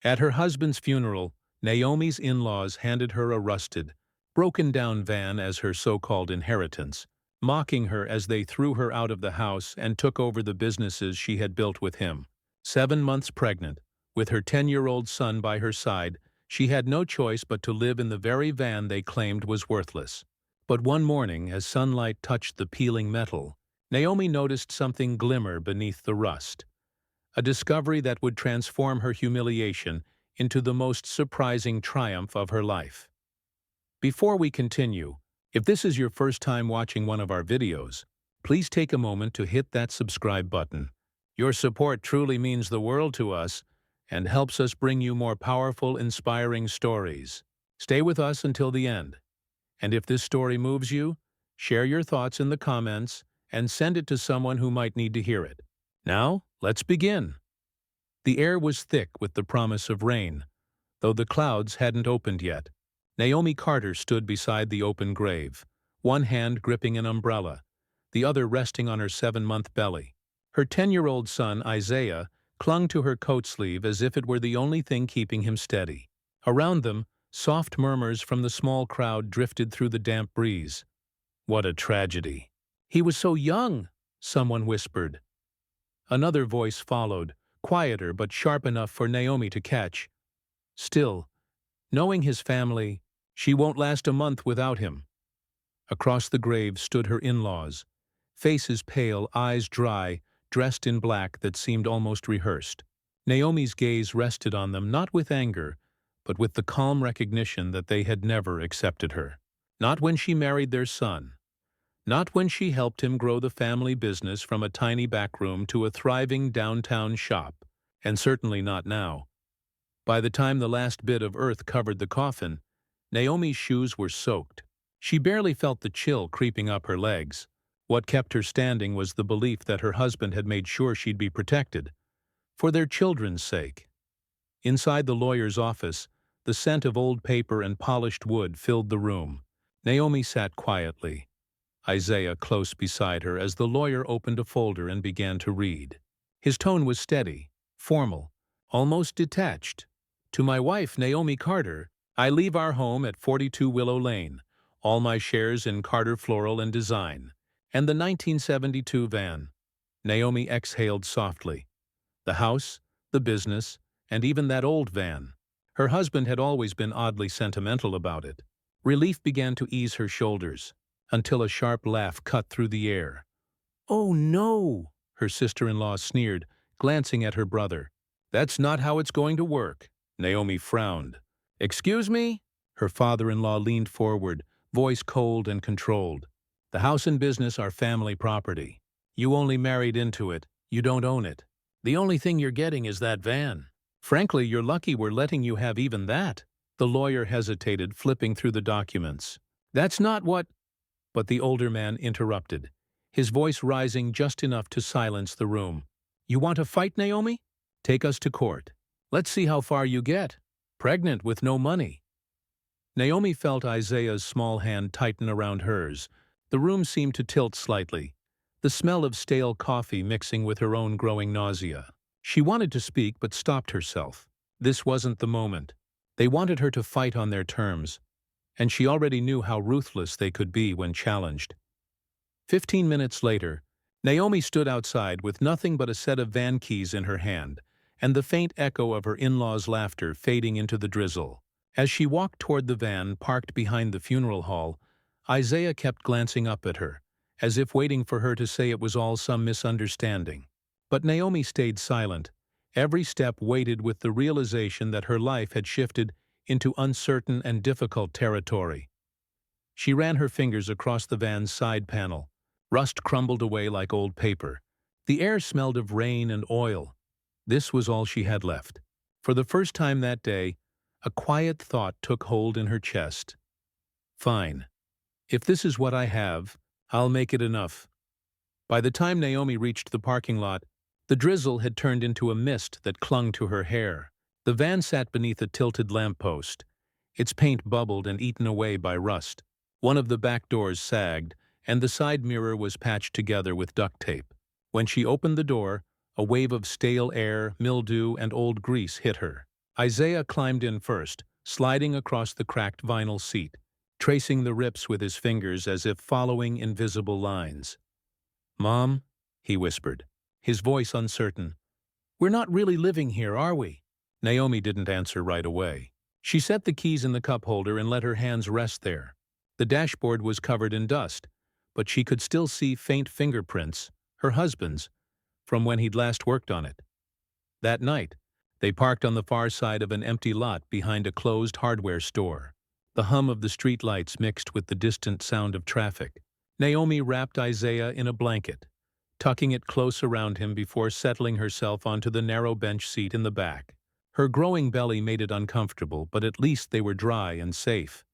At her husband's funeral, Naomi's in-laws handed her a rusted, broken-down van as her so-called inheritance, mocking her as they threw her out of the house and took over the businesses she had built with him. 7 months pregnant, with her 10-year-old son by her side, she had no choice but to live in the very van they claimed was worthless. But one morning, as sunlight touched the peeling metal, Naomi noticed something glimmer beneath the rust. A discovery that would transform her humiliation into the most surprising triumph of her life. Before we continue, if this is your first time watching one of our videos, please take a moment to hit that subscribe button. Your support truly means the world to us and helps us bring you more powerful, inspiring stories. Stay with us until the end. And if this story moves you, share your thoughts in the comments and send it to someone who might need to hear it. Now, let's begin. The air was thick with the promise of rain, though the clouds hadn't opened yet. Naomi Carter stood beside the open grave, one hand gripping an umbrella, the other resting on her 7-month belly. Her 10-year-old son, Isaiah, clung to her coat sleeve as if it were the only thing keeping him steady. Around them, soft murmurs from the small crowd drifted through the damp breeze. What a tragedy. "He was so young," someone whispered. Another voice followed, quieter but sharp enough for Naomi to catch. "Still, knowing his family, she won't last a month without him." Across the grave stood her in-laws, faces pale, eyes dry, dressed in black that seemed almost rehearsed. Naomi's gaze rested on them not with anger, but with the calm recognition that they had never accepted her. Not when she married their son. Not when she helped him grow the family business from a tiny back room to a thriving downtown shop, and certainly not now. By the time the last bit of earth covered the coffin, Naomi's shoes were soaked. She barely felt the chill creeping up her legs. What kept her standing was the belief that her husband had made sure she'd be protected, for their children's sake. Inside the lawyer's office, the scent of old paper and polished wood filled the room. Naomi sat quietly, Isaiah close beside her as the lawyer opened a folder and began to read. His tone was steady, formal, almost detached. "To my wife, Naomi Carter, I leave our home at 42 Willow Lane, all my shares in Carter Floral and Design, and the 1972 van." Naomi exhaled softly. The house, the business, and even that old van. Her husband had always been oddly sentimental about it. Relief began to ease her shoulders, until a sharp laugh cut through the air. "Oh no," her sister-in-law sneered, glancing at her brother. "That's not how it's going to work." Naomi frowned. "Excuse me?" Her father-in-law leaned forward, voice cold and controlled. "The house and business are family property. You only married into it, you don't own it. The only thing you're getting is that van. Frankly, you're lucky we're letting you have even that." The lawyer hesitated, flipping through the documents. "That's not what—" But the older man interrupted, his voice rising just enough to silence the room. "You want to fight, Naomi? Take us to court. Let's see how far you get. Pregnant with no money." Naomi felt Isaiah's small hand tighten around hers. The room seemed to tilt slightly, the smell of stale coffee mixing with her own growing nausea. She wanted to speak but stopped herself. This wasn't the moment. They wanted her to fight on their terms, and she already knew how ruthless they could be when challenged. 15 minutes later, Naomi stood outside with nothing but a set of van keys in her hand, and the faint echo of her in-laws' laughter fading into the drizzle. As she walked toward the van parked behind the funeral hall, Isaiah kept glancing up at her, as if waiting for her to say it was all some misunderstanding. But Naomi stayed silent, every step weighted with the realization that her life had shifted into uncertain and difficult territory. She ran her fingers across the van's side panel. Rust crumbled away like old paper. The air smelled of rain and oil. This was all she had left. For the first time that day, a quiet thought took hold in her chest. "Fine. If this is what I have, I'll make it enough." By the time Naomi reached the parking lot, the drizzle had turned into a mist that clung to her hair. The van sat beneath a tilted lamppost, its paint bubbled and eaten away by rust. One of the back doors sagged, and the side mirror was patched together with duct tape. When she opened the door, a wave of stale air, mildew, and old grease hit her. Isaiah climbed in first, sliding across the cracked vinyl seat, tracing the rips with his fingers as if following invisible lines. "Mom," he whispered, his voice uncertain, "we're not really living here, are we?" Naomi didn't answer right away. She set the keys in the cup holder and let her hands rest there. The dashboard was covered in dust, but she could still see faint fingerprints, her husband's, from when he'd last worked on it. That night, they parked on the far side of an empty lot behind a closed hardware store. The hum of the streetlights mixed with the distant sound of traffic. Naomi wrapped Isaiah in a blanket, tucking it close around him before settling herself onto the narrow bench seat in the back. Her growing belly made it uncomfortable, but at least they were dry and safe.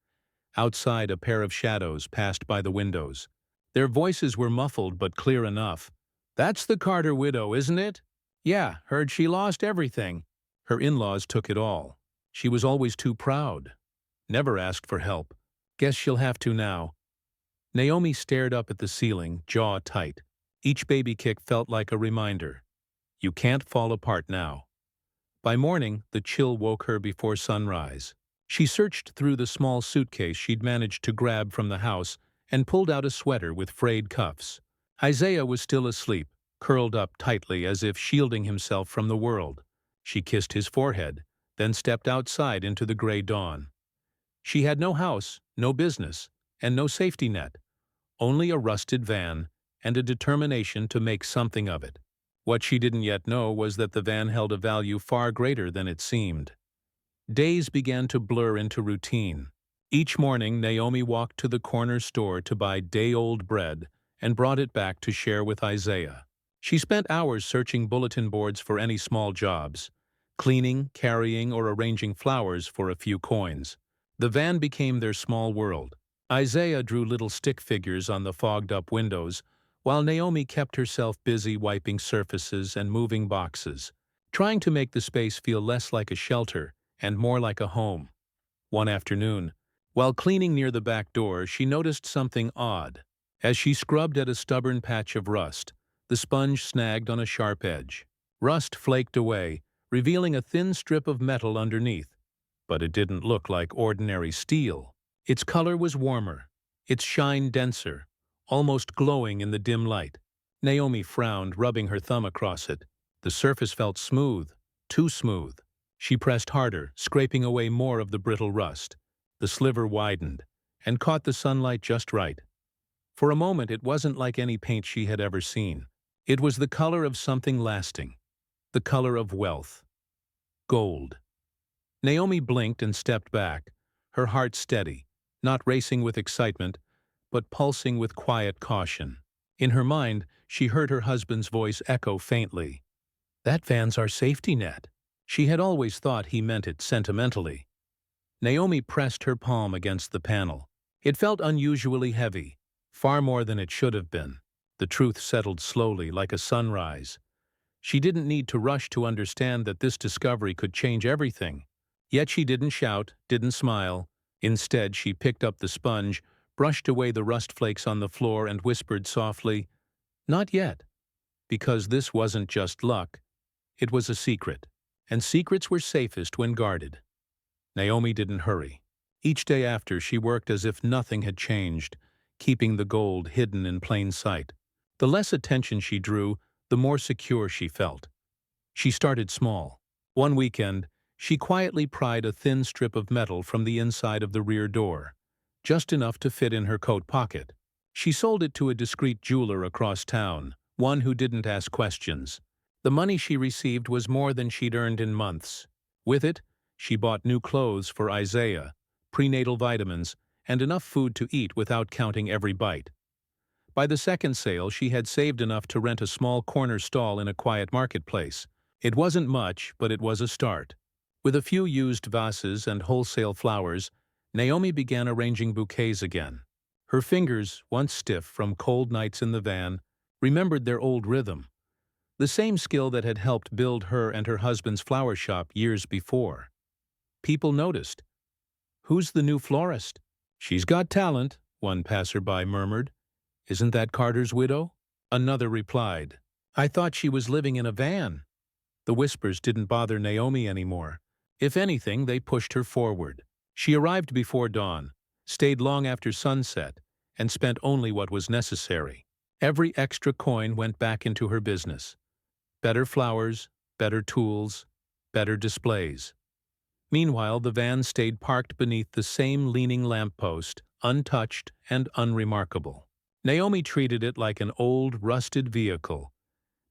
Outside, a pair of shadows passed by the windows. Their voices were muffled but clear enough. "That's the Carter widow, isn't it?" "Yeah, heard she lost everything." Her in-laws took it all. She was always too proud. Never asked for help. Guess she'll have to now. Naomi stared up at the ceiling, jaw tight. Each baby kick felt like a reminder. You can't fall apart now. By morning, the chill woke her before sunrise. She searched through the small suitcase she'd managed to grab from the house and pulled out a sweater with frayed cuffs. Isaiah was still asleep, curled up tightly as if shielding himself from the world. She kissed his forehead, then stepped outside into the gray dawn. She had no house, no business, and no safety net. Only a rusted van and a determination to make something of it. What she didn't yet know was that the van held a value far greater than it seemed. Days began to blur into routine. Each morning, Naomi walked to the corner store to buy day-old bread and brought it back to share with Isaiah. She spent hours searching bulletin boards for any small jobs, cleaning, carrying, or arranging flowers for a few coins. The van became their small world. Isaiah drew little stick figures on the fogged-up windows, while Naomi kept herself busy wiping surfaces and moving boxes, trying to make the space feel less like a shelter and more like a home. One afternoon, while cleaning near the back door, she noticed something odd. As she scrubbed at a stubborn patch of rust, the sponge snagged on a sharp edge. Rust flaked away, revealing a thin strip of metal underneath. But it didn't look like ordinary steel. Its color was warmer, its shine denser, almost glowing in the dim light. Naomi frowned, rubbing her thumb across it. The surface felt smooth, too smooth. She pressed harder, scraping away more of the brittle rust. The sliver widened and caught the sunlight just right. For a moment, it wasn't like any paint she had ever seen. It was the color of something lasting, the color of wealth. Gold. Naomi blinked and stepped back, her heart steady, not racing with excitement, but pulsing with quiet caution. In her mind, she heard her husband's voice echo faintly. "That van's our safety net." She had always thought he meant it sentimentally. Naomi pressed her palm against the panel. It felt unusually heavy, far more than it should have been. The truth settled slowly, like a sunrise. She didn't need to rush to understand that this discovery could change everything. Yet she didn't shout, didn't smile. Instead, she picked up the sponge, brushed away the rust flakes on the floor, and whispered softly, "Not yet." Because this wasn't just luck. It was a secret. And secrets were safest when guarded. Naomi didn't hurry. Each day after, she worked as if nothing had changed, keeping the gold hidden in plain sight. The less attention she drew, the more secure she felt. She started small. One weekend, she quietly pried a thin strip of metal from the inside of the rear door, just enough to fit in her coat pocket. She sold it to a discreet jeweler across town, one who didn't ask questions. The money she received was more than she'd earned in months. With it, she bought new clothes for Isaiah, prenatal vitamins, and enough food to eat without counting every bite. By the second sale, she had saved enough to rent a small corner stall in a quiet marketplace. It wasn't much, but it was a start. With a few used vases and wholesale flowers, Naomi began arranging bouquets again. Her fingers, once stiff from cold nights in the van, remembered their old rhythm. The same skill that had helped build her and her husband's flower shop years before. People noticed. "Who's the new florist?" "She's got talent," one passerby murmured. "Isn't that Carter's widow?" Another replied, "I thought she was living in a van." The whispers didn't bother Naomi anymore. If anything, they pushed her forward. She arrived before dawn, stayed long after sunset, and spent only what was necessary. Every extra coin went back into her business. Better flowers, better tools, better displays. Meanwhile, the van stayed parked beneath the same leaning lamppost, untouched and unremarkable. Naomi treated it like an old, rusted vehicle,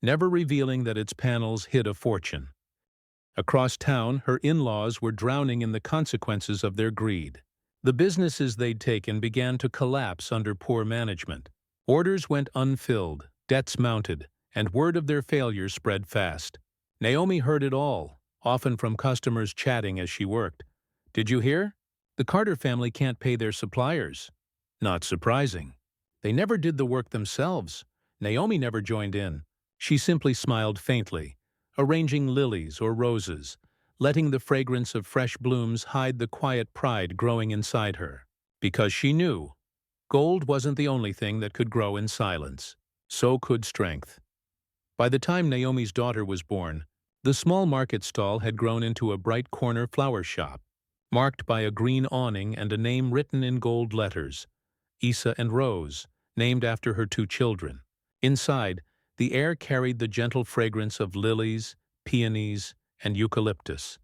never revealing that its panels hid a fortune. Across town, her in-laws were drowning in the consequences of their greed. The businesses they'd taken began to collapse under poor management. Orders went unfilled, debts mounted, and word of their failure spread fast. Naomi heard it all, often from customers chatting as she worked. "Did you hear? The Carter family can't pay their suppliers." Not surprising. They never did the work themselves. Naomi never joined in. She simply smiled faintly, arranging lilies or roses, letting the fragrance of fresh blooms hide the quiet pride growing inside her. Because she knew, gold wasn't the only thing that could grow in silence. So could strength. By the time Naomi's daughter was born, the small market stall had grown into a bright corner flower shop, marked by a green awning and a name written in gold letters, Isa and Rose, named after her two children. Inside, the air carried the gentle fragrance of lilies, peonies, and eucalyptus.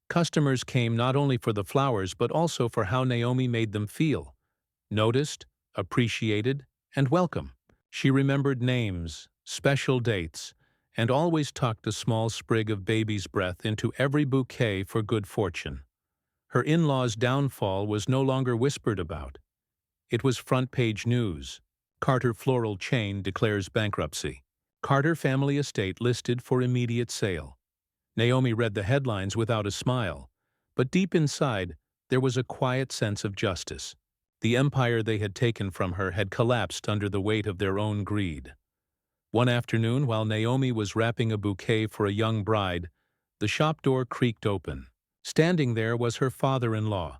Customers came not only for the flowers but also for how Naomi made them feel, noticed, appreciated, and welcome. She remembered names, special dates, and always tucked a small sprig of baby's breath into every bouquet for good fortune. Her in-laws' downfall was no longer whispered about. It was front-page news. Carter Floral Chain declares bankruptcy. Carter family estate listed for immediate sale. Naomi read the headlines without a smile, but deep inside, there was a quiet sense of justice. The empire they had taken from her had collapsed under the weight of their own greed. One afternoon, while Naomi was wrapping a bouquet for a young bride, the shop door creaked open. Standing there was her father-in-law,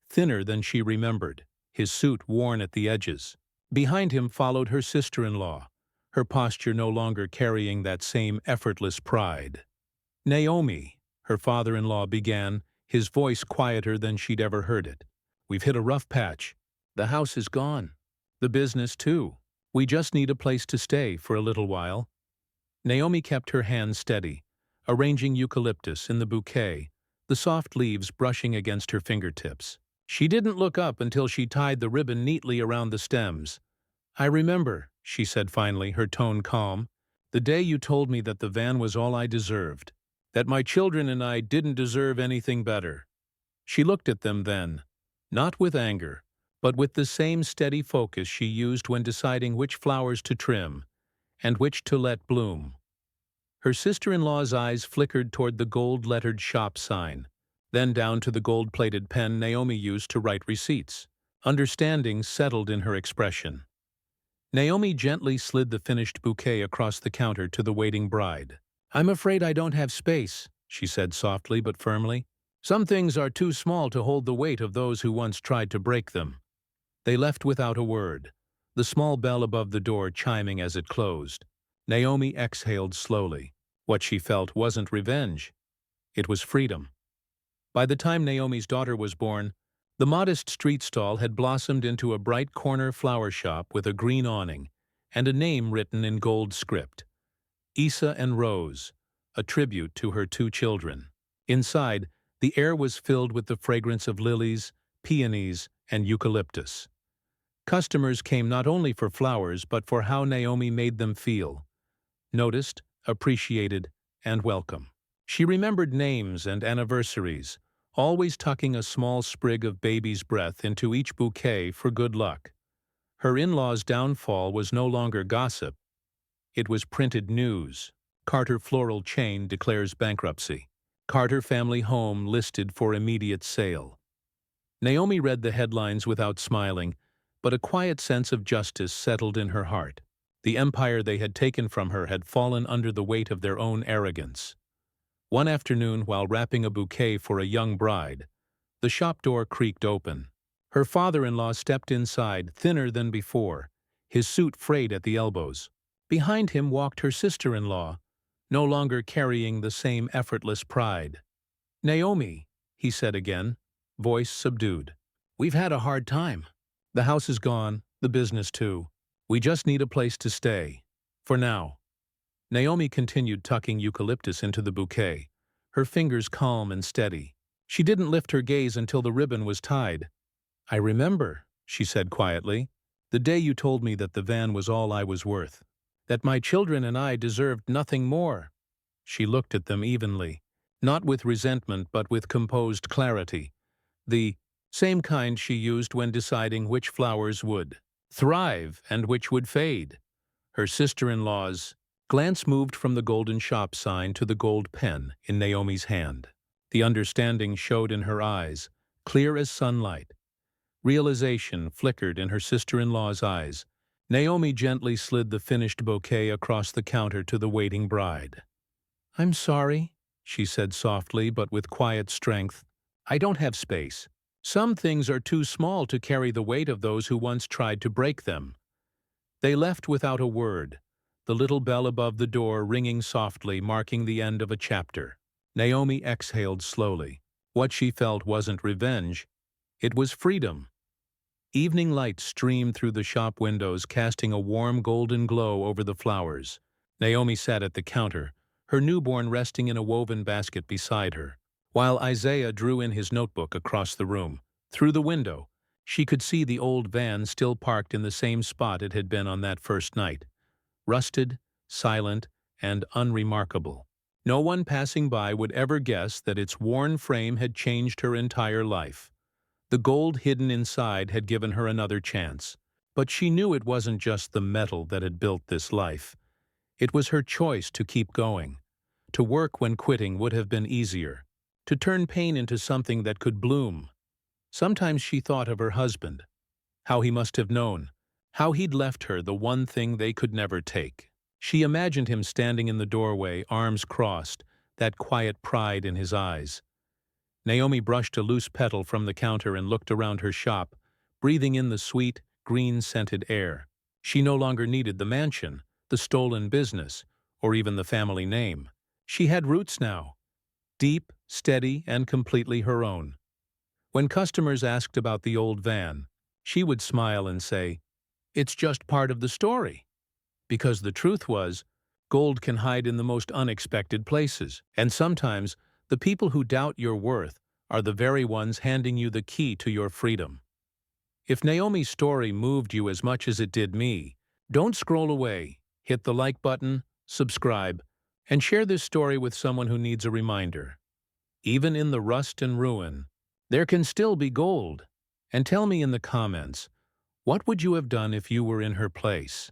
thinner than she remembered, his suit worn at the edges. Behind him followed her sister-in-law, her posture no longer carrying that same effortless pride. "Naomi," her father-in-law began, his voice quieter than she'd ever heard it. "We've hit a rough patch. The house is gone. The business, too. We just need a place to stay for a little while." Naomi kept her hands steady, arranging eucalyptus in the bouquet, the soft leaves brushing against her fingertips. She didn't look up until she tied the ribbon neatly around the stems. "I remember," she said finally, her tone calm, "the day you told me that the van was all I deserved, that my children and I didn't deserve anything better." She looked at them then, not with anger, but with the same steady focus she used when deciding which flowers to trim and which to let bloom. Her sister-in-law's eyes flickered toward the gold-lettered shop sign, then down to the gold-plated pen Naomi used to write receipts. Understanding settled in her expression. Naomi gently slid the finished bouquet across the counter to the waiting bride. "I'm afraid I don't have space," she said softly but firmly. "Some things are too small to hold the weight of those who once tried to break them." They left without a word, the small bell above the door chiming as it closed. Naomi exhaled slowly. What she felt wasn't revenge. It was freedom. By the time Naomi's daughter was born, the modest street stall had blossomed into a bright corner flower shop with a green awning and a name written in gold script. Isa and Rose, a tribute to her two children. Inside, the air was filled with the fragrance of lilies, peonies, and eucalyptus. Customers came not only for flowers but for how Naomi made them feel. Noticed, appreciated, and welcome. She remembered names and anniversaries, always tucking a small sprig of baby's breath into each bouquet for good luck. Her in-laws' downfall was no longer gossip. It was printed news. Carter Floral Chain declares bankruptcy. Carter family home listed for immediate sale. Naomi read the headlines without smiling, but a quiet sense of justice settled in her heart. The empire they had taken from her had fallen under the weight of their own arrogance. One afternoon, while wrapping a bouquet for a young bride, the shop door creaked open. Her father-in-law stepped inside, thinner than before, his suit frayed at the elbows. Behind him walked her sister-in-law, no longer carrying the same effortless pride. Naomi, he said again, voice subdued. We've had a hard time. The house is gone, the business too. We just need a place to stay. For now. Naomi continued tucking eucalyptus into the bouquet, her fingers calm and steady. She didn't lift her gaze until the ribbon was tied. I remember, she said quietly, the day you told me that the van was all I was worth, that my children and I deserved nothing more. She looked at them evenly, not with resentment but with composed clarity, the same kind she used when deciding which flowers would thrive and which would fade. Her sister-in-law's glance moved from the golden shop sign to the gold pen in Naomi's hand. The understanding showed in her eyes, clear as sunlight. Realization flickered in her sister-in-law's eyes. Naomi gently slid the finished bouquet across the counter to the waiting bride. I'm sorry, she said softly but with quiet strength. I don't have space. Some things are too small to carry the weight of those who once tried to break them. They left without a word, the little bell above the door ringing softly, marking the end of a chapter. Naomi exhaled slowly. What she felt wasn't revenge. It was freedom. Evening light streamed through the shop windows, casting a warm golden glow over the flowers. Naomi sat at the counter, her newborn resting in a woven basket beside her, while Isaiah drew in his notebook across the room. Through the window, she could see the old van still parked in the same spot it had been on that first night, rusted, silent, and unremarkable. No one passing by would ever guess that its worn frame had changed her entire life. The gold hidden inside had given her another chance, but she knew it wasn't just the metal that had built this life. It was her choice to keep going, to work when quitting would have been easier, to turn pain into something that could bloom. Sometimes she thought of her husband, how he must have known, how he'd left her the one thing they could never take. She imagined him standing in the doorway, arms crossed, that quiet pride in his eyes. Naomi brushed a loose petal from the counter and looked around her shop, breathing in the sweet, green-scented air. She no longer needed the mansion, the stolen business, or even the family name. She had roots now, deep, steady, and completely her own. When customers asked about the old van, she would smile and say, "It's just part of the story." Because the truth was, gold can hide in the most unexpected places, and sometimes the people who doubt your worth are the very ones handing you the key to your freedom. If Naomi's story moved you as much as it did me, don't scroll away, hit the like button, subscribe, and share this story with someone who needs a reminder. Even in the rust and ruin, there can still be gold. And tell me in the comments, what would you have done if you were in her place?